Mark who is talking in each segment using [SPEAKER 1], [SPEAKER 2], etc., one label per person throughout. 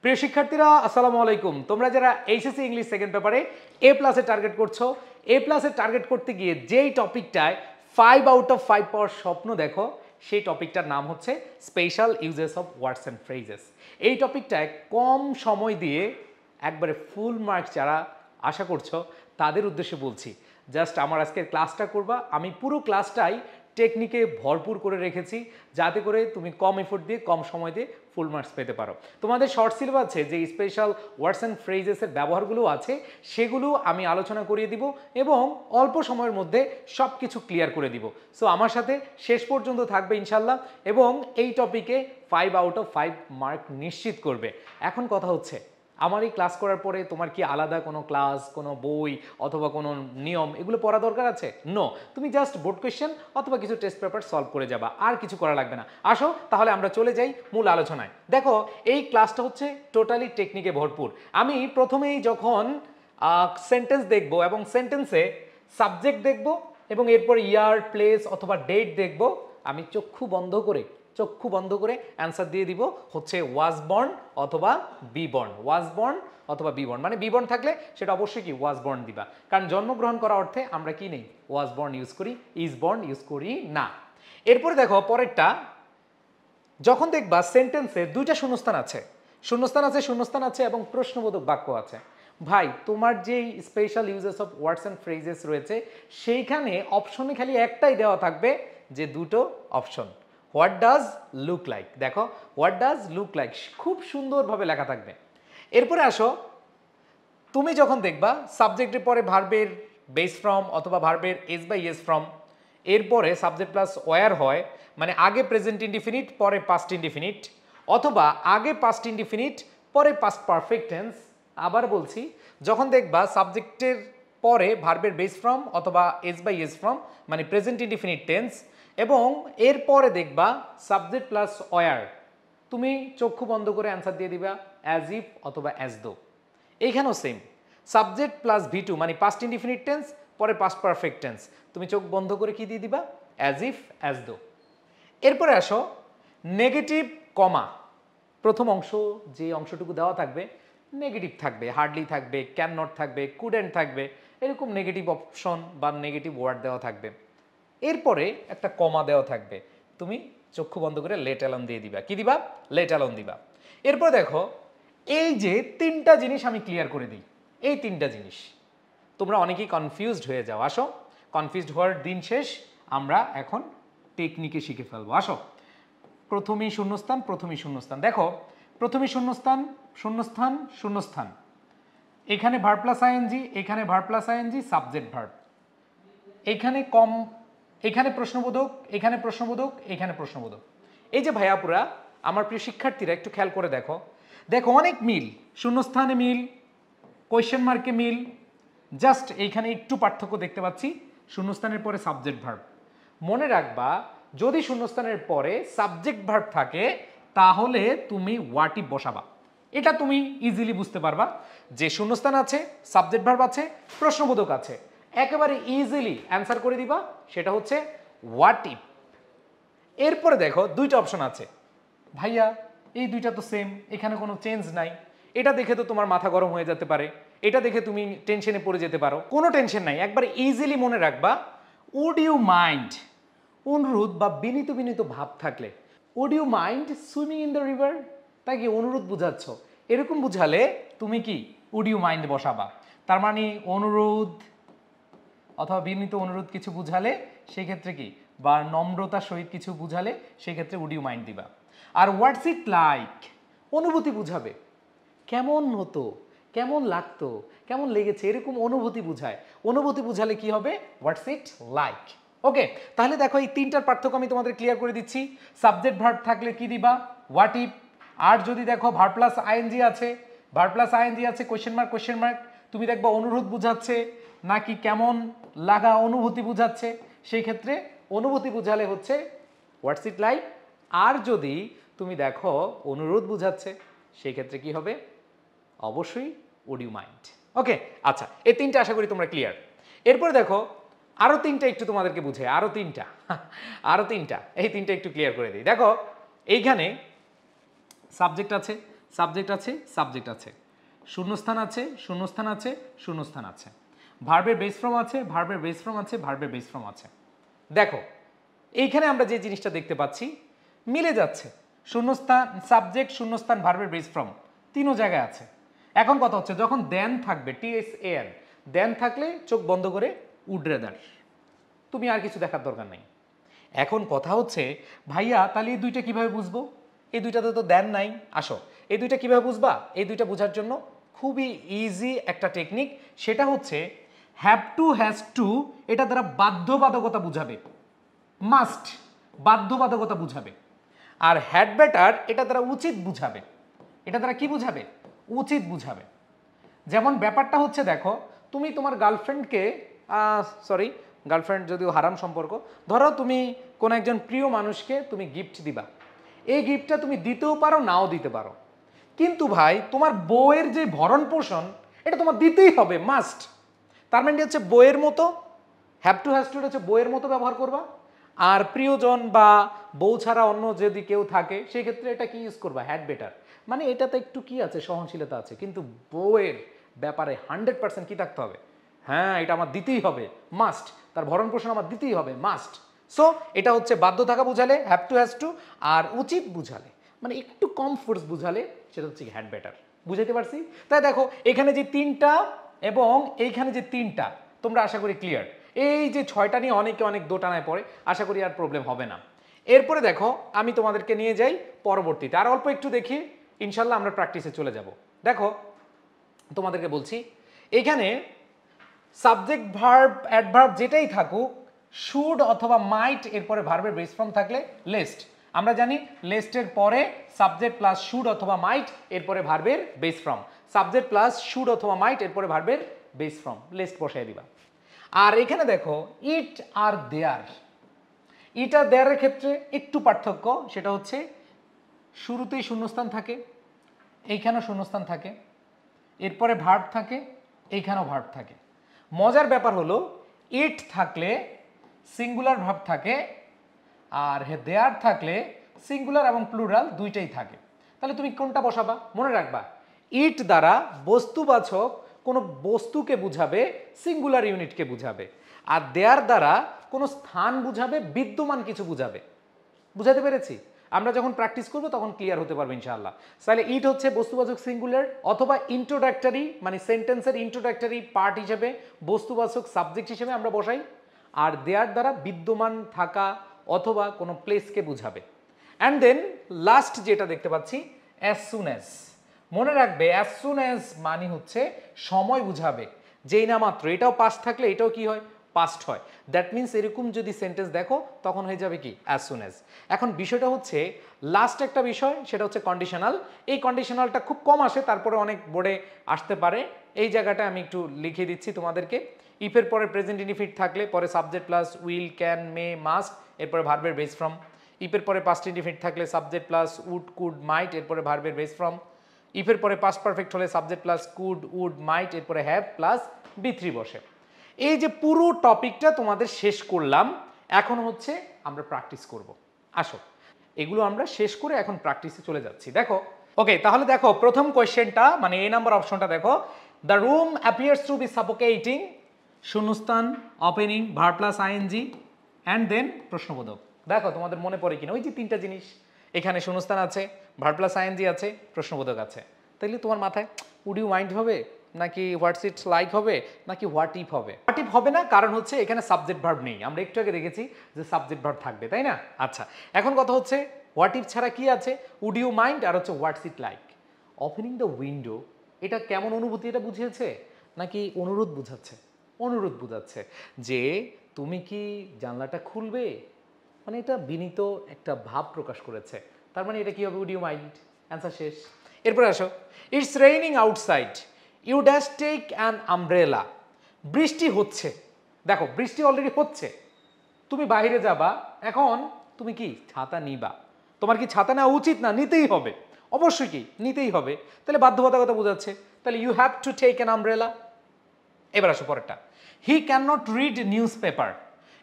[SPEAKER 1] প্রিয় শিক্ষার্থীরা আসসালামু আলাইকুম। তোমরা যারা এইচএসসি ইংলিশ সেকেন্ড পেপারে এ প্লাসে টার্গেট করছো, এ প্লাসে টার্গেট করতে গিয়ে যেই টপিকটায় 5 আউট অফ 5 পাওয়ার স্বপ্ন দেখো, সেই টপিকটার নাম হচ্ছে special uses of words and phrases. এই টপিকটায় কম সময় দিয়ে একবারে ফুল মার্ক যারা আশা করছো তাদের উদ্দেশ্যে বলছি, জাস্ট আমার আজকের ক্লাসটা করবা। আমি পুরো ক্লাসটাই টেকনিকে ভরপুর করে রেখেছি যাতে করে তুমি কম এফোর্ট দিয়ে কম সময় দিয়ে ফুল মার্কস পেতে পারো। তোমাদের শর্ট সিলেবাসে যে স্পেশাল ওয়ার্ডস অ্যান্ড ফ্রেজেসের ব্যবহারগুলো আছে সেগুলো আমি আলোচনা করিয়ে দিব এবং অল্প সময়ের মধ্যে সব কিছু ক্লিয়ার করে দিব। সো আমার সাথে শেষ পর্যন্ত থাকবে ইনশাল্লাহ এবং এই টপিকে 5 আউট অফ 5 মার্ক নিশ্চিত করবে। এখন কথা হচ্ছে, আমার এই ক্লাস করার পরে তোমার কি আলাদা কোনো ক্লাস, কোনো বই অথবা কোনো নিয়ম এগুলো পড়া দরকার আছে? নো, তুমি জাস্ট বোর্ড কোয়েশ্চেন অথবা কিছু টেস্ট পেপার সলভ করে যাবা, আর কিছু করা লাগবে না। আসো তাহলে আমরা চলে যাই মূল আলোচনায়। দেখো, এই ক্লাসটা হচ্ছে টোটালি টেকনিকে ভরপুর। আমি প্রথমেই যখন সেন্টেন্স দেখব এবং সেন্টেন্সে সাবজেক্ট দেখব এবং এরপর ইয়ার, প্লেস অথবা ডেট দেখব, আমি চক্ষু বন্ধ করে অ্যান্সার দিয়ে দিব হচ্ছে ওয়াজ বর্ন অথবা বি বর্ন। ওয়াজ বর্ন অথবা বি বর্ন, মানে বি বর্ন থাকলে সেটা অবশ্যই কি ওয়াজ বর্ন দিবা, কারণ জন্মগ্রহণ করা অর্থে আমরা কি নেই, ওয়াজ বর্ন ইউজ করি, ইজ বর্ন ইউজ করি না। এরপরে দেখো পরেরটা, যখন দেখবা সেন্টেন্সে দুইটা শূন্যস্থান আছে এবং প্রশ্নবোধক বাক্য আছে। ভাই, তোমার যেই special uses of words and phrases রয়েছে সেইখানে অপশনে খালি একটাই দেওয়া থাকবে, যে দুটো option, what does look like. দেখো, হোয়াট ডাজ লুক লাইক খুব সুন্দরভাবে লেখা থাকবে। এরপরে আসো, তুমি যখন দেখবা সাবজেক্টের পরে ভার্বের বেস ফ্রম অথবা ভার্বের এস বাই এস ফ্রম, এরপরে সাবজেক্ট প্লাস ওয়্যার হয়, মানে আগে প্রেজেন্ট ইনডিফিনিট পরে পাস্ট ইনডিফিনিট, অথবা আগে পাস্ট ইনডিফিনিট পরে পাস্ট পারফেক্ট টেন্স। আবার বলছি, যখন দেখবা সাবজেক্টের পরে ভার্বের বেস ফ্রম অথবা এস বাই এস ফ্রম, মানে প্রেজেন্ট ইনডিফিনিট টেন্স, এবং এরপরে দেখবা সাবজেক্ট প্লাস ওয়্যার, তুমি চক্ষু বন্ধ করে অ্যান্সার দিয়ে দিবা অ্যাজ ইফ অথবা অ্যাজ দো। এইখানেও same, subject plus V two মানে পাস্ট ইনডিফিনিট টেন্স পরে পাস্ট পারফেক্ট টেন্স, তুমি চোখ বন্ধ করে কি দিয়ে দিবা, অ্যাজ ইফ অ্যাজ দো। এরপরে আসো নেগেটিভ কমা, প্রথম অংশ যে অংশটুকু দেওয়া থাকবে নেগেটিভ থাকবে, হার্ডলি থাকবে, ক্যান নট থাকবে, কুডেন্ট থাকবে, এরকম নেগেটিভ অপশন বা নেগেটিভ ওয়ার্ড দেওয়া থাকবে। এরপরে একটা কমা দেওয়া থাকবে, তুমি চক্ষু বন্ধ করে লেট অ্যালোন দিয়ে দিবা, কি দিবা, লেট অ্যালোন দিবা। এরপর দেখো, এই যে তিনটা জিনিস আমি ক্লিয়ার করে দিই, এই তিনটা জিনিস তোমরা অনেকেই কনফিউজড হয়ে যাও। আসো, কনফিউজড হওয়ার দিন শেষ, আমরা এখন টেকনিকে শিখে ফেলবো। আসো, প্রথমেই শূন্যস্থান। দেখো, প্রথমেই শূন্যস্থান, এখানে ভার্ব প্লাস আইএনজি, এখানে verb plus I N G, subject verb, এখানে প্রশ্নবোধক, এখানে প্রশ্নবোধক। এই যে ভাইয়াপুরা, আমার প্রিয় শিক্ষার্থীরা একটু খেয়াল করে দেখো, অনেক মিল, শূন্যস্থানে মিল, কোয়েশ্চেন মার্কে মিল, জাস্ট এইখানে একটু পার্থক্য দেখতে পাচ্ছি, শূন্যস্থানের পরে সাবজেক্ট ভার্ব। মনে রাখবা, যদি শূন্যস্থানের পরে সাবজেক্ট ভার্ব থাকে তাহলে তুমি হোয়াট ইফ বসাবা। এটা তুমি ইজিলি বুঝতে পারবা যে শূন্যস্থান আছে, সাবজেক্ট ভার্ব আছে, প্রশ্নবোধক আছে, একেবারে ইজিলি অ্যান্সার করে দিবা, সেটা হচ্ছে হোয়াট ইফ। এরপরে দেখো দুইটা অপশন আছে, ভাইয়া এই দুইটা তো সেম, এখানে কোনো চেঞ্জ নাই, এটা দেখে তো তোমার মাথা গরম হয়ে যেতে পারে, এটা দেখে তুমি টেনশনে পড়ে যেতে পারো। কোনো টেনশন নাই, একবার ইজিলি মনে রাখবা, উড ইউ মাইন্ড, অনুরোধ বা বিনীত ভাব থাকলে, would you mind swimming in the river, তাই কি অনুরোধ বুঝাচ্ছ, এরকম বুঝালে তুমি কি উড ইউ মাইন্ড বসাবা। তার মানে অনুরোধ অথবা বিনীত অনুরোধ কিছু বুঝালে সেক্ষেত্রে কি, বা নম্রতার সহিত কিছু বুঝালে সেক্ষেত্রে উড ইউ মাইন্ড দিবা। আর হোয়াটস ইট লাইক, অনুভূতি বুঝাবে, কেমন হতো, কেমন লাগতো, কেমন লেগেছে, এরকম অনুভূতি বুঝায়। অনুভূতি বুঝালে কি হবে, হোয়াটস ইট লাইক। ওকে, তাহলে দেখো এই তিনটার পার্থক্য আমি তোমাদের ক্লিয়ার করে দিচ্ছি। সাবজেক্ট ভার্ব থাকলে কি দিবা, হোয়াট ইফ। আর যদি দেখো ভার্ব প্লাস আইএনজি আছে, কোয়েশ্চেন মার্ক, তুমি দেখবা অনুরোধ বুঝাচ্ছে নাকি কেমন লাগা অনুভূতি বুঝাচ্ছে, সেই ক্ষেত্রে অনুভূতি বুঝালে হচ্ছে হোয়াটস ইট লাইক। আর যদি তুমি দেখো অনুরোধ বুঝাচ্ছে, সেই ক্ষেত্রে কি হবে, অবশ্যই উড ইউ মাইন্ড। ওকে, আচ্ছা, এই তিনটা আশা করি তোমরা ক্লিয়ার। এরপরে দেখো আরো তিনটা একটু তোমাদেরকে বুঝে, আরো তিনটা এই তিনটা একটু ক্লিয়ার করে দিই। দেখো, এইখানে সাবজেক্ট আছে, সাবজেক্ট আছে, সাবজেক্ট আছে, শূন্যস্থান আছে, শূন্যস্থান আছে, শূন্যস্থান আছে, ভার্বের বেস ফর্ম আছে, ভার্বের বেস ফর্ম আছে, ভার্বের বেস ফর্ম আছে। দেখো এইখানে আমরা যে জিনিসটা দেখতে পাচ্ছি মিলে যাচ্ছে, শূন্যস্থান সাবজেক্ট, শূন্যস্থান, ভার্বের বেস ফর্ম তিনও জায়গায় আছে। এখন কথা হচ্ছে যখন দেন থাকবে, TSAN, দেন থাকলে চোখ বন্ধ করে উড রেদার, তুমি আর কিছু দেখার দরকার নেই। এখন কথা হচ্ছে ভাইয়া তাহলে এই দুইটা কিভাবে বুঝবো? এই দুইটাতে তো দেন নাই। আসো এই দুইটা কিভাবে বুঝবা? এই দুইটা বোঝার জন্য খুবই ইজি একটা টেকনিক, সেটা হচ্ছে হ্যাভ টু, হ্যাজ টু, এটা দ্বারা বাধ্যবাধকতা বুঝাবে, মাস্ট বাধ্যবাধকতা বুঝাবে। আর হ্যাড বেটার এটা দ্বারা উচিত বুঝাবে। এটা দ্বারা কি বুঝাবে? উচিত বুঝাবে। যেমন ব্যাপারটা হচ্ছে দেখো, তুমি তোমার গার্লফ্রেন্ডকে, সরি গার্লফ্রেন্ড যদিও হারাম সম্পর্ক, ধরো তুমি কোন একজন প্রিয় মানুষকে তুমি গিফট দিবা, এই গিফটটা তুমি দিতেও পারো নাও দিতে পারো, কিন্তু ভাই তোমার বউয়ের যে ভরণ পোষণ এটা তোমার দিতেই হবে, মাস্ট। তার মানে হচ্ছে বইয়ের মতো, হ্যাভ টু হ্যাজ টু হচ্ছে বইয়ের মতো ব্যবহার করবা। আর প্রিয়জন বা বউ ছাড়া অন্য যদি কেউ থাকে সেই ক্ষেত্রে এটা কি ইউজ করবা? Had better. মানে এটাতে একটু কি আছে, সহনশীলতা আছে, কিন্তু বউয়ের ব্যাপারে 100% কি থাকতে হবে? হ্যাঁ এটা আমার দিতেই হবে, মাস্ট, তার ভরণ পোষণ আমার দিতেই হবে, মাস্ট। সো এটা হচ্ছে বাধ্য থাকা বুঝালে হ্যাভ টু হ্যাজ টু, আর উচিত বুঝালে মানে একটু কম ফোর্স বুঝালে সেটা হচ্ছে হ্যাড বেটার। বুঝাতে পারছি? তাই দেখো এখানে যে তিনটা এবং এইখানে যে তিনটা তোমরা আশা করি ক্লিয়ার। এই যে ছয়টা নিয়ে অনেকে অনেক দোটানায় পড়ে, আশা করি আর প্রবলেম হবে না। এরপরে দেখো আমি তোমাদেরকে নিয়ে যাই পরবর্তীতে, আর অল্প একটু দেখি ইনশাল্লাহ আমরা প্র্যাকটিসে চলে যাব। দেখো তোমাদেরকে বলছি এখানে সাবজেক্ট, ভার্ব, অ্যাডভার্ব যেটাই থাকুক, শুড অথবা মাইট এরপরে ভার্বের বেস ফর্ম থাকলে লেস্ট। আমরা জানি লেস্টের পরে সাবজেক্ট প্লাস শুড অথবা মাইট এরপরে ভার্বের base form, subject plus should অথবা মাইট এরপরে ভার্বের বেস ফর্ম, লেস্ট বসাই দিবা। আর এখানে দেখো ইট আর দেয়ার, ইট আর দেয়ারের ক্ষেত্রে একটু পার্থক্য, সেটা হচ্ছে শুরুতেই শূন্যস্থান থাকে, এইখানেও শূন্যস্থান থাকে, এরপরে ভার্ব থাকে, এইখানেও ভার্ব থাকে। মজার ব্যাপার হলো ইট থাকলে সিঙ্গুলার ভার্ব থাকে, আর দেয়ার থাকলে সিঙ্গুলার এবং প্লুরাল দুইটাই থাকে। তাহলে তুমি কোনটা বসাবা? মনে রাখবা ইট দ্বারা বস্তুবাচক কোনো বস্তুকে বুঝাবে, সিঙ্গুলার ইউনিটকে বুঝাবে, আর দেয়ার দ্বারা কোনো স্থান বুঝাবে, বিদ্যমান কিছু বুঝাবে। বুঝাতে পেরেছি? আমরা যখন প্র্যাকটিস করবো তখন ক্লিয়ার হতে পারবে ইনশাআল্লাহ। তাহলে ইট হচ্ছে বস্তুবাচক সিঙ্গুলার অথবা ইন্ট্রোডাক্টরি, মানে সেন্টেন্সের ইন্ট্রোডাক্টরি পার্ট হিসেবে বস্তুবাচক সাবজেক্ট হিসেবে আমরা বসাই, আর দেয়ার দ্বারা বিদ্যমান থাকা অথবা কোনো প্লেসকে বুঝাবে। অ্যান্ড দেন লাস্ট যেটা দেখতে পাচ্ছি অ্যাজ সুন অ্যাজ। মনে রাখবে অ্যাজ সুন অ্যাজ মানে হচ্ছে সময় বুঝাবে, যেই না মাত্র, এটাও পাস্ট থাকলে এটাও কি হয়? পাস্ট হয়। দ্যাট মিনস এরকম যদি সেন্টেন্স দেখো তখন হয়ে যাবে কি? As soon as. এখন বিষয়টা হচ্ছে লাস্ট একটা বিষয়, সেটা হচ্ছে কন্ডিশনাল। এই কন্ডিশনালটা খুব কম আসে, তারপরে অনেক বোর্ডে আসতে পারে। এই জায়গাটা আমি একটু লিখে দিচ্ছি তোমাদেরকে। ইফের পরে প্রেজেন্ট ইনডিফিনিট থাকলে পরে subject plus will, can, May, must এরপরে ভার্বের বেস ফর্ম। ইফের পরে পাস্ট ইনডিফিনিট থাকলে সাবজেক্ট প্লাস উড, কুড, মাইট এরপরে ভার্বের বেস ফর্ম। ইফের পরে পাস্ট পারফেক্ট হলে সাবজেক্ট প্লাস কুড, উড, মাইট এরপরে হ্যাভ প্লাস বি3 বসে। এই যে পুরো টপিকটা তোমাদের শেষ করলাম, এখন হচ্ছে আমরা প্র্যাকটিস করব। আসো এগুলো আমরা শেষ করে এখন প্র্যাকটিসে চলে যাচ্ছি। দেখো ওকে, তাহলে দেখো প্রথম কোয়েশ্চেনটা মানে এ নাম্বার অপশনটা দেখো, the room appears to be suffocating, শূন্যস্থান, opening, verb plus ING and then প্রশ্নবোধক। দেখো তোমাদের মনে পড়ে কিনা ওই যে তিনটা জিনিস, এখানে শূন্যস্থান আছে, ভার্ব প্লাস আইএনজি আছে, প্রশ্নবোধক আছে। তাইলে তোমার মাথায় উড ইউ মাইন্ড হবে নাকি হোয়াটস ইট লাইক হবে নাকি হোয়াট ইফ হবে? হোয়াট ইফ হবে না, কারণ হচ্ছে এখানে সাবজেক্ট ভার্ব নেই। আমরা একটু আগে দেখেছি যে সাবজেক্ট ভার্ব থাকবে, তাই না? আচ্ছা এখন কথা হচ্ছে হোয়াট ইফ ছাড়া কি আছে? উড ইউ মাইন্ড আর হচ্ছে what's it like. Opening the window, এটা কেমন অনুভূতি এটা বুঝিয়েছে নাকি অনুরোধ বুঝাচ্ছে? অনুরোধ বুঝাচ্ছে যে তুমি কি জানলাটা খুলবে, মানে এটা বিনীত একটা ভাব প্রকাশ করেছে। তার মানে এটা কি হবে? Would you mind. অ্যান্সার শেষ। এরপরে আসো, it's raining outside, you dash take an umbrella. বৃষ্টি হচ্ছে, দেখো বৃষ্টি অলরেডি হচ্ছে, তুমি বাইরে যাবা, এখন তুমি কি ছাতা নিবা? তোমার কি ছাতা নেওয়া উচিত না? নিতেই হবে, অবশ্যই কি নিতেই হবে। তাহলে বাধ্যবাধকতা বোঝাচ্ছে, তাহলে you have to take an umbrella. এবার আসো পরেরটা, he can not read news paper.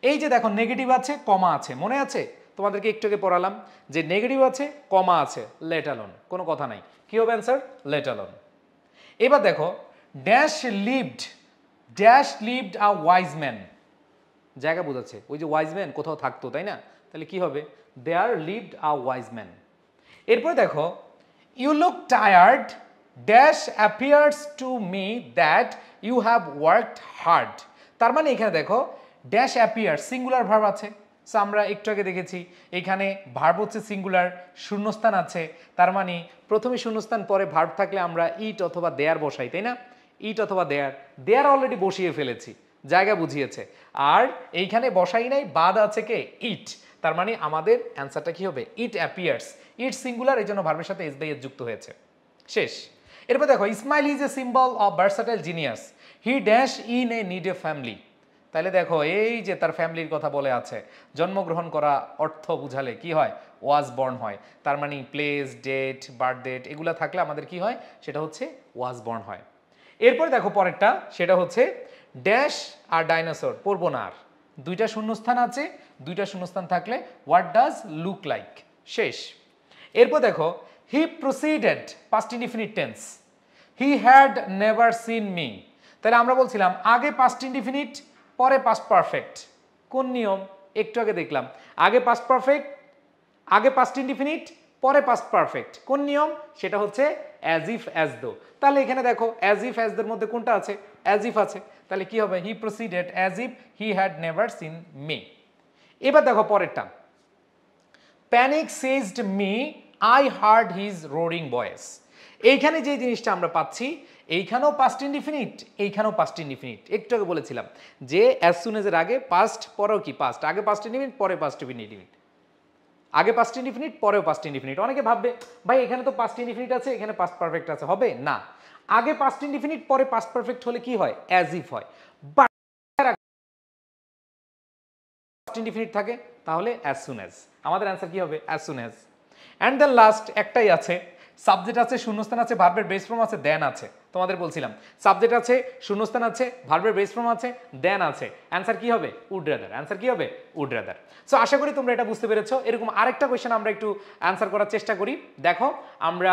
[SPEAKER 1] এই যে দেখো নেগেটিভ আছে, কমা আছে, মনে আছে তোমাদেরকে একটু আগে পড়ালাম যে নেগেটিভ আছে, কমা আছে, লেট অ্যালোন, কোনো কথা নাই। কি হবে অ্যান্সার? Let alone. এবার দেখো dash lived a wise man, জায়গা বোঝাচ্ছে, ওই যে ওয়াইজ ম্যান কোথাও থাকতো, তাই না? তাহলে কি হবে? There lived a wise man. এরপর দেখো you look tired dash appears to me that you have worked hard. তার মানে এখানে দেখো ড্যাশ অ্যাপিয়ার্স সিঙ্গুলার ভার্ব আছে। সো আমরা একটু আগে দেখেছি এখানে ভার্ব হচ্ছে সিঙ্গুলার, শূন্যস্থান আছে, তার মানে প্রথমে শূন্যস্থান পরে ভার্ব থাকলে আমরা ইট অথবা দেয়ার বসাই, তাই না? ইট অথবা দেয়ার অলরেডি বসিয়ে ফেলেছি, জায়গা বুঝিয়েছে। আর এইখানে বসাই নাই, বাদ আছে কে? ইট। তার মানে আমাদের অ্যান্সারটা কি হবে? It appears. ইট সিঙ্গুলার, এই জন্য ভার্বের সাথে এস বাই এস যুক্ত হয়েছে। শেষ। এরপর দেখো Ismail is a symbol of versatile genius, he dash in a need a family. তাহলে দেখো এই যে তার ফ্যামিলির কথা বলে আছে, জন্মগ্রহণ করা অর্থ বুঝালে কি হয়? ওয়াজ বর্ন হয়। তার মানে প্লেস, ডেট, বার্থ ডেট এগুলো থাকলে আমাদের কি হয়? সেটা হচ্ছে ওয়াজ বর্ন হয়। এরপর দেখো পরেরটা, সেটা হচ্ছে ড্যাশ আর ডাইনোসর, পড়বো না আর। দুইটা শূন্যস্থান আছে, দুইটা শূন্যস্থান থাকলে হোয়াট ডাজ লুক লাইক। শেষ। এরপর দেখো he proceeded, past indefinite tense, he had never seen me. তাহলে আমরা বলছিলাম আগে পাস্ট ইনডিফিনিট পরে পাস্ট পারফেক্ট। কোন নিয়ম? একটু আগে দেখলাম, আগে পাস্ট পারফেক্ট, আগে পাস্ট ইনডিফিনিট পরে পাস্ট পারফেক্ট। কোন নিয়ম? সেটা হচ্ছে অ্যাজ ইফ অ্যাজ দো। তাহলে এখানে দেখো অ্যাজ ইফ অ্যাজ দোর মধ্যে কোনটা আছে? অ্যাজ ইফ আছে। তাহলে কি হবে? He proceeded as if he had never seen me. এবার দেখো পরেরটা, panic seized me I heard his roaring voice. এইখানে যে জিনিসটা আমরা পাচ্ছি, এইখানেও পাস্ট ইনডিফিনিট, এইখানেও পাস্ট ইনডিফিনিট। একটু আগে বলেছিলাম যে অ্যাজ সুন এজ এর আগে পাস্ট, পরেও কি পাস্ট, আগে পাস্ট ইনডিফিনিট পরে পাস্ট ইনডিফিনিট, আগে পাস্ট ইনডিফিনিট পরেও পাস্ট ইনডিফিনিট। অনেকে ভাববে ভাই এখানে তো পাস্ট ইনডিফিনিট আছে, এখানে পাস্ট পারফেক্ট আছে, হবে না। আগে পাস্ট ইনডিফিনিট পরে পাস্ট পারফেক্ট হলে কি হয়? অ্যাজ ইফ হয়। বাট পাস্ট ইনডিফিনিট থাকে তাহলে অ্যাজ সুন অ্যাজ। আমাদের অ্যান্সার কি হবে? As soon as. And then last একটাই আছে, সাবজেক্ট আছে, শূন্যস্থান আছে, ভার্বের বেস ফর্ম আছে, দেন আছে। তোমাদের বলছিলাম সাবজেক্ট আছে, শূন্যস্থান আছে, ভার্বের বেস ফর্ম আছে, দেন আছে। অ্যান্সার কি হবে? Would rather. অ্যান্সার কি হবে? Would rather. সো আশা করি তোমরা এটা বুঝতে পেরেছো। এরকম আরেকটা কোয়েশ্চেন আমরা একটু অ্যান্সার করার চেষ্টা করি। দেখো আমরা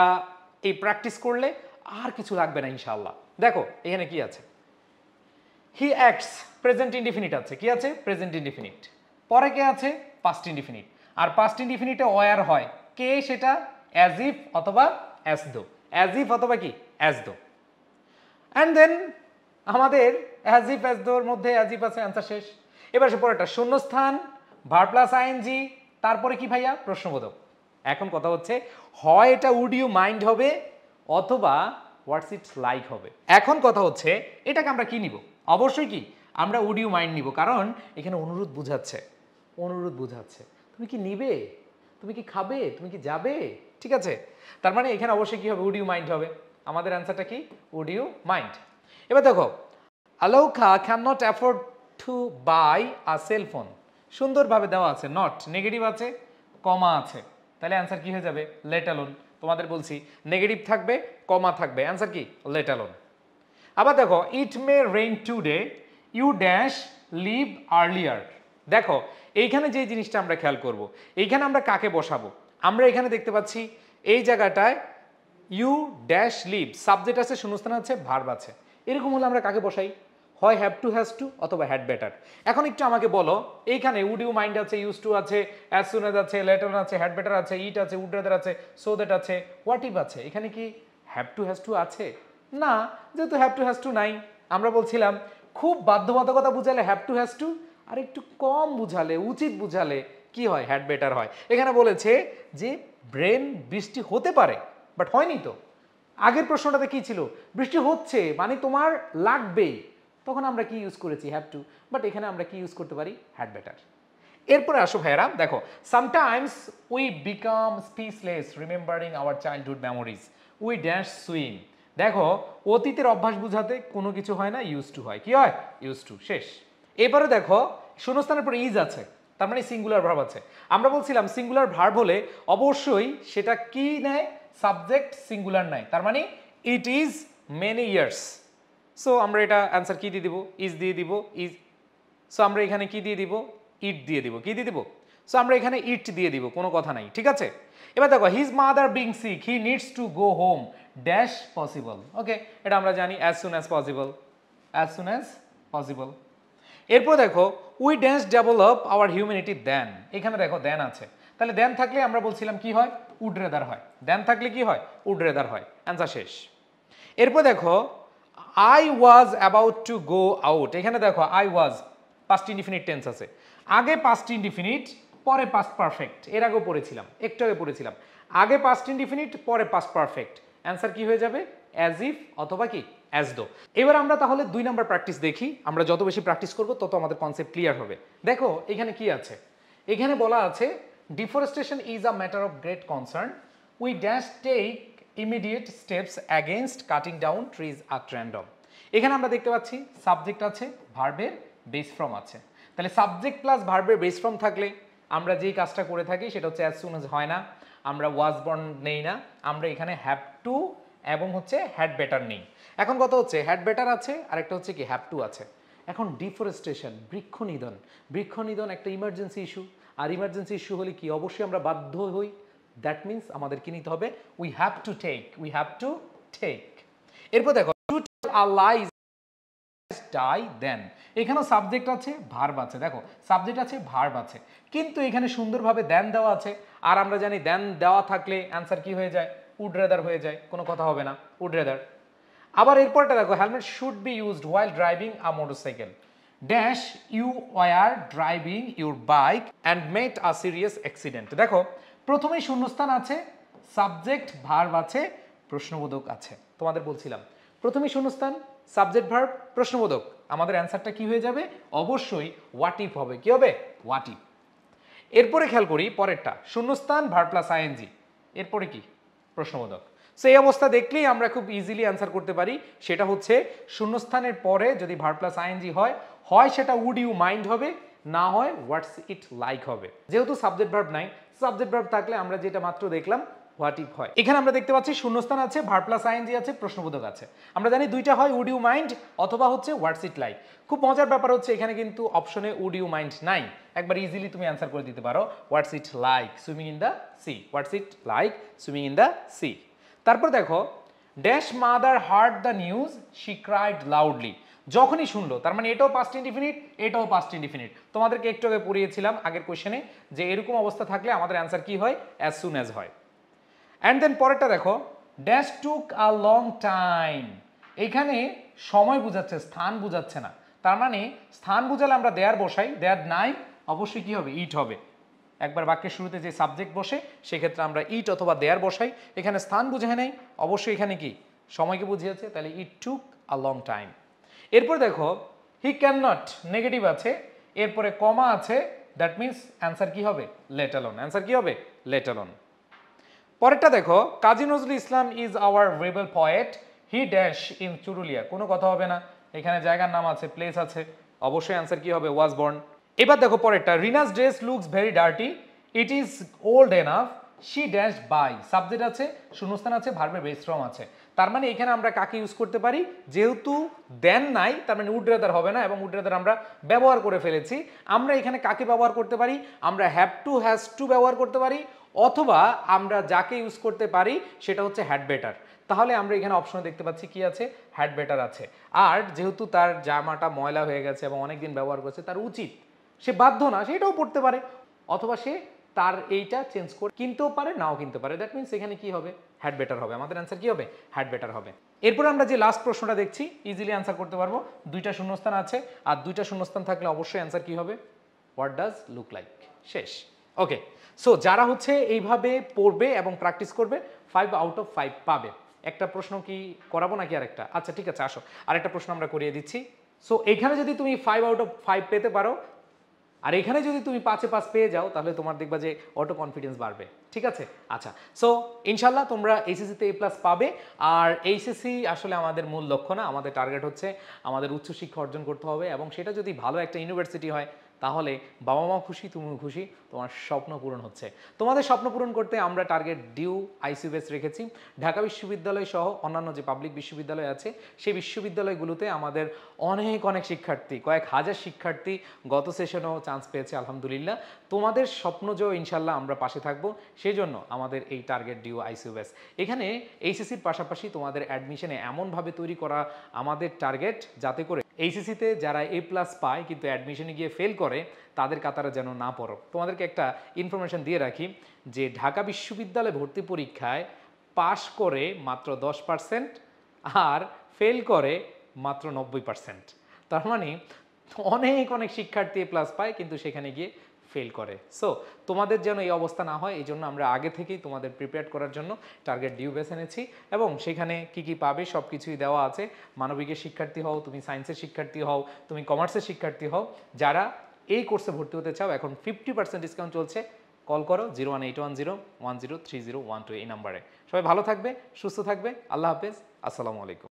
[SPEAKER 1] এই প্র্যাকটিস করলে আর কিছু লাগবে না ইনশাআল্লাহ। দেখো এখানে কি আছে? হি অ্যাক্টস, প্রেজেন্ট ইনডিফিনিট আছে। কি আছে? Present indefinite. পরে কে আছে? Past indefinite. আর পাস্ট ইনডিফিনিটে ওয়ার হয় কে? সেটা অ্যাজ ইফ অথবা অ্যাজ দো। অ্যাজ ইফ অথবা কি? As though. অ্যান্ড দেন আমাদের অ্যাজ ইফ অ্যাজ দোর মধ্যে অ্যাজ ইফ আছে, অ্যান্সার শেষ। এবার সে পরেরটা শূন্যস্থান, ভার্ব প্লাস আইএনজি, তারপরে কি ভাইয়া? প্রশ্নবোধক। এখন কথা হচ্ছে হয় এটা উড ইউ মাইন্ড হবে অথবা হোয়াটস ইটস লাইক হবে। এখন কথা হচ্ছে এটাকে আমরা কি নিব? অবশ্যই কি আমরা উড ইউ মাইন্ড নিব, কারণ এখানে অনুরোধ বুঝাচ্ছে, অনুরোধ বুঝাচ্ছে। তুমি কি নিবে? তুমি কি খাবে? তুমি কি যাবে? ঠিক আছে, তার মানে এখানে অবশ্যই কি হবে? উড ইউ মাইন্ড হবে। আমাদের অ্যান্সারটা কি? Would you mind. এবার দেখো Aloka can not afford to buy a cellphone, সুন্দরভাবে দেওয়া আছে, নট নেগেটিভ আছে, কমা আছে, তাহলে অ্যান্সার কি হয়ে যাবে? Let alone. তোমাদের বলছি নেগেটিভ থাকবে, কমা থাকবে, অ্যান্সার কি? Let alone. আবার দেখো it may rain today you dash leave earlier. দেখো এইখানে যে জিনিসটা আমরা খেয়াল করব, এইখানে আমরা কাকে বসাবো? আমরা এখানে দেখতে পাচ্ছি এই জায়গাটায় ইউ ড্যাশ লিভ, সাবজেক্ট আছে, শূন্যস্থান আছে, ভার্ব আছে। এরকম হলে আমরা কাকে বসাই? হয় হ্যাভ টু, হ্যাজ টু অথবা হ্যাড বেটার। এখন একটু আমাকে বলো, এইখানে উড ইউ মাইন্ড আছে, ইউজ টু আছে, অ্যাজ সুন অ্যাজ আছে, লেটার আছে, হ্যাড বেটার আছে, ইট আছে, উড রাদার আছে, সো দ্যাট আছে, হোয়াট ইফ আছে। এখানে কি হ্যাভ টু হ্যাজ টু আছে? না, যেহেতু হ্যাভ টু হ্যাজ টু নাই, আমরা বলছিলাম খুব বাধ্যবাধকতা বুঝালে হ্যাভ টু হ্যাজ টু, আর একটু কম বুঝালে, উচিত বুঝালে কি হয়? হ্যাড বেটার হয়। এখানে বলেছে যে ব্রেন বৃষ্টি হতে পারে, বাট হয়নি তো। আগের প্রশ্নটাতে কি ছিল? বৃষ্টি হচ্ছে মানে তোমার লাগবেই, তখন আমরা কি ইউজ করেছি? Have to. বাট এখানে আমরা কি ইউজ করতে পারি? Had better. এরপরে আসো ভাইয়েরা, দেখো sometimes we become speechless remembering hour childhood memories we dash swim. দেখো অতীতের অভ্যাস বুঝাতে কোনো কিছু হয় না, ইউজ টু হয়। কি হয়? Use to. শেষ। এবারে দেখো শূন্যস্থানের পরে ইজ আছে, তার মানে সিঙ্গুলার ভার্ব আছে। আমরা বলছিলাম সিঙ্গুলার ভার্ব হলে অবশ্যই সেটা কি নেয়? সাবজেক্ট সিঙ্গুলার নেয়, তার মানে it is many years. So আমরা এটা অ্যান্সার কি দিয়ে দিব? ইজ দিয়ে দিব। ইজ। সো আমরা এখানে কি দিয়ে দিব? ইট দিয়ে দিব। কি দিয়ে দিব? সো আমরা এখানে ইট দিয়ে দিব, কোনো কথা নাই, ঠিক আছে। এবার দেখো his mother being sick he needs to go home dash possible. Okay, এটা আমরা জানি as soon as possible, as soon as possible. এরপর দেখো we dance develop our humanity then, এখানে দেখো দেন আছে, তাহলে দেন থাকলে আমরা বলছিলাম কি হয়, উড রেদার হয়। দেন থাকলে কি হয়, উড রেদার হয়। অ্যান্সার শেষ। এরপর দেখো I was about to go out, এখানে দেখো I was past indefinite tense আছে, আগে পাস্ট ইনডিফিনিট পরে পাস্ট পারফেক্ট, এর আগেও পড়েছিলাম, একটু আগে পড়েছিলাম, আগে পাস্ট ইনডিফিনিট পরে পাস্ট পারফেক্ট। অ্যান্সার কি হয়ে যাবে, অ্যাজ ইফ অথবা কি অ্যাজ দো। এবার আমরা তাহলে 2 নাম্বার প্র্যাকটিস দেখি, আমরা যত বেশি প্র্যাকটিস করব তত আমাদের কনসেপ্ট ক্লিয়ার হবে। দেখো এখানে কি আছে, এখানে বলা আছে deforestation is a matter of great concern, we dash take immediate steps against cutting down trees at random. এখানে আমরা দেখতে পাচ্ছি সাবজেক্ট আছে, ভার্বের বেস ফর্ম আছে, তাহলে সাবজেক্ট প্লাস ভার্বের বেস ফর্ম থাকলে আমরা যেই কাজটা করে থাকি সেটা হচ্ছে অ্যাজ সুন অ্যাজ হয় না, আমরা ওয়াজ বর্ন নেই না, আমরা এখানে হ্যাভ টু এবং হচ্ছে হ্যাড বেটার নেই। এখন কত হচ্ছে, হ্যাড বেটার আছে আর একটা হচ্ছে কি হ্যাভ টু আছে। এখন ডিফরেস্টেশন বৃক্ষ নিধন একটা ইমার্জেন্সি ইস্যু, আর ইমার্জেন্সি ইস্যু হলে কি অবশ্যই আমরা বাধ্য হই, দ্যাট মিনস আমাদের কি নিতে হবে, উই হ্যাভ টু টেক। এরপর দেখো to tell a lie die দেন, এখানেও সাবজেক্ট আছে ভার্ব আছে, দেখো সাবজেক্ট আছে ভার্ব আছে, কিন্তু এখানে সুন্দরভাবে দেন দেওয়া আছে, আর আমরা জানি দেন দেওয়া থাকলে অ্যান্সার কি হয়ে যায়, উড রেদার হয়ে যায়, কোনো কথা হবে না, উড রেদার। আবার এরপরটা দেখো helmet should be used while driving a motorcycle dash you were driving your bike and met a serious accident. দেখো প্রথমেই শূন্যস্থান আছে, সাবজেক্ট ভার্ব আছে, প্রশ্নবোধক আছে। তোমাদের বলছিলাম প্রথমেই শূন্যস্থান, সাবজেক্ট ভার্ব, প্রশ্নবোধক, আমাদের অ্যান্সারটা কি হয়ে যাবে, অবশ্যই হোয়াট ইফ হবে, কি হবে, হোয়াট ইফ। এরপরে খেয়াল করি পরেরটা, শূন্যস্থান ভার্ব প্লাস আইএনজি, এরপরে কি প্রশ্নবোধক। সেই অবস্থা দেখলেই আমরা খুব ইজিলি অ্যান্সার করতে পারি, সেটা হচ্ছে শূন্যস্থানের পরে যদি ভার্ব প্লাস আইএনজি হয় সেটা উড ইউ মাইন্ড হবে, না হয় হোয়াটস ইট লাইক হবে। যেহেতু সাবজেক্ট ভার্ব নাই, সাবজেক্ট ভার্ব থাকলে আমরা যেটা মাত্র দেখলাম হোয়াট ইফ হয়। এখানে আমরা দেখতে পাচ্ছি শূন্যস্থান আছে, ভার্ব প্লাস আইএনজি আছে, প্রশ্নবোধক আছে। আমরা জানি দুইটা হয় উড ইউ মাইন্ড অথবা হচ্ছে হোয়াটস ইট লাইক। খুব মজার ব্যাপার হচ্ছে এখানে কিন্তু অপশনে উড ইউ মাইন্ড নাই, একবার ইজিলি তুমি অ্যান্সার করে দিতে পারো what's it like swimming in the sea, what's it like swimming in the sea. তারপর দেখো dash mother heard the news she cried loudly, যখনই শুনলো, তার মানে এটাও পাস্ট ইনডিফিনিট, এটাও পাস্ট ইনডিফিনিট। তোমাদেরকে একটু আগে পড়িয়েছিলাম আগের কোশ্চেনে যে এরকম অবস্থা থাকলে আমাদের অ্যান্সার কি হয়, অ্যাজ সুন অ্যাজ হয়। অ্যান্ড দেন পরেরটা দেখো dash took a long time, এখানে সময় বুঝাচ্ছে, স্থান বুঝাচ্ছে না, তার মানে স্থান বুঝালে আমরা দেয়ার বসাই, দেয়ার নাই, অবশ্যই কি হবে, ইট হবে। একবার বাক্যের শুরুতে যে সাবজেক্ট বসে সেক্ষেত্রে আমরা ইট অথবা দেয়ার বসাই, এখানে স্থান বুঝে নেই, অবশ্যই এখানে কি সময়কে বুঝিয়েছে, তাহলে ইট টুক আ লং টাইম। এরপর দেখো হি ক্যান নট, নেগেটিভ আছে, এরপরে কমা আছে, দ্যাট মিনস অ্যান্সার কি হবে, লেট অ্যালোন, অ্যান্সার কি হবে, লেট অ্যালোন। পরেরটা দেখো Kazi Nazrul Islam is our rebel poet he dash in Churulia, কোনো কথা হবে না, এখানে জায়গার নাম আছে, প্লেস আছে, অবশ্যই অ্যান্সার কি হবে, ওয়াজ বর্ন। এবার দেখো পরেরটা Rina's dress looks very dirty it is old enough she dash buy, subject আছে, শূন্যস্থান আছে, ভার্বের বেস ফর্ম আছে। তার মানে এখানে আমরা কাকে ইউজ করতে পারি, যেহেতু দেন নাই তার মানে উড রেদার হবে না, এবং উড রেদার আমরা ব্যবহার করে ফেলেছি, আমরা এখানে কাকে ব্যবহার করতে পারি, আমরা হ্যাভ টু হ্যাজ টু ব্যবহার করতে পারি, অথবা আমরা যাকে ইউজ করতে পারি সেটা হচ্ছে হ্যাড বেটার। তাহলে আমরা এখানে অপশন দেখতে পাচ্ছি কি আছে, হ্যাড বেটার আছে। আর যেহেতু তার জামাটা ময়লা হয়ে গেছে এবং অনেকদিন ব্যবহার করছে, তার উচিত, সে বাধ্য না, সেটাও পড়তে পারে, অথবা সে তার এইটা চেঞ্জ করে কিনতেও পারে, নাও কিনতে পারে, দ্যাট মিনস এখানে কি হবে, হ্যাড বেটার হবে, আমাদের অ্যান্সার কি হবে, হ্যাড বেটার হবে। এরপর আমরা যে লাস্ট প্রশ্নটা দেখছি ইজিলি অ্যান্সার করতে পারবো, দুইটা শূন্যস্থান আছে, আর দুইটা শূন্যস্থান থাকলে অবশ্যই অ্যান্সার কি হবে, হোয়াট ডাজ লুক লাইক, শেষ। ওকে, সো যারা হচ্ছে এইভাবে পড়বে এবং প্র্যাকটিস করবে 5 আউট অফ 5 পাবে। একটা প্রশ্ন কি করাবো নাকি আরেকটা, আচ্ছা ঠিক আছে আসো আরেকটা প্রশ্ন আমরা করিয়ে দিচ্ছি। সো এখানে যদি তুমি 5 আউট অফ 5 পেতে পারো, আর এখানে যদি তুমি 5-এ 5 পেয়ে যাও, তাহলে তোমার দেখবা যে অটো কনফিডেন্স বাড়বে, ঠিক আছে। আচ্ছা, সো ইনশাল্লাহ তোমরা এইচএসসিতে A+ পাবে। আর এইচএসসি আসলে আমাদের মূল লক্ষ্য না, আমাদের টার্গেট হচ্ছে আমাদের উচ্চশিক্ষা অর্জন করতে হবে, এবং সেটা যদি ভালো একটা ইউনিভার্সিটি হয় তাহলে বাবা মা খুশি, তুমিও খুশি, তোমার স্বপ্ন পূরণ হচ্ছে। তোমাদের স্বপ্ন পূরণ করতে আমরা টার্গেট ডিউ আইসিইউ ব্যাচ রেখেছি। ঢাকা বিশ্ববিদ্যালয় সহ অন্যান্য যে পাবলিক বিশ্ববিদ্যালয় আছে সেই বিশ্ববিদ্যালয়গুলোতে আমাদের অনেক অনেক শিক্ষার্থী, কয়েক হাজার শিক্ষার্থী গত সেশনেও চান্স পেয়েছে আলহামদুলিল্লাহ। তোমাদের স্বপ্ন যে ইনশাল্লাহ আমরা পাশে থাকবো, সেই জন্য আমাদের এই টার্গেট ডিউ আইসিইউ ব্যাচ। এখানে এইচএসসির পাশাপাশি তোমাদের অ্যাডমিশনে এমনভাবে তৈরি করা আমাদের টার্গেট, যাতে করে এইচএসসিতে যারা এ প্লাস পায় কিন্তু অ্যাডমিশনে গিয়ে ফেল করে তাদের কাতারে যেন না পড়ো। তোমাদেরকে একটা ইনফরমেশন দিয়ে রাখি যে ঢাকা বিশ্ববিদ্যালয় ভর্তি পরীক্ষায় পাশ করে মাত্র 10% আর ফেল করে মাত্র 90%। তার মানে অনেক অনেক শিক্ষার্থী এ প্লাস পায় কিন্তু সেখানে গিয়ে ফেল করে। সো তোমাদের যেন এই অবস্থা না হয়, এই জন্য আমরা আগে থেকেই তোমাদের প্রিপেয়ার করার জন্য টার্গেট ডিউ বেছে এনেছি এবং সেখানে কি কি পাবে সব কিছুই দেওয়া আছে। মানবিকের শিক্ষার্থী হও, তুমি সায়েন্সের শিক্ষার্থী হও, তুমি কমার্সের শিক্ষার্থী হও, যারা এই কোর্সে ভর্তি হতে চাও এখন 50% ডিসকাউন্ট চলছে। কল করো 01810103012 এই নাম্বারে। সবাই ভালো থাকবে, সুস্থ থাকবে। আল্লাহ হাফেজ, আসসালামু আলাইকুম।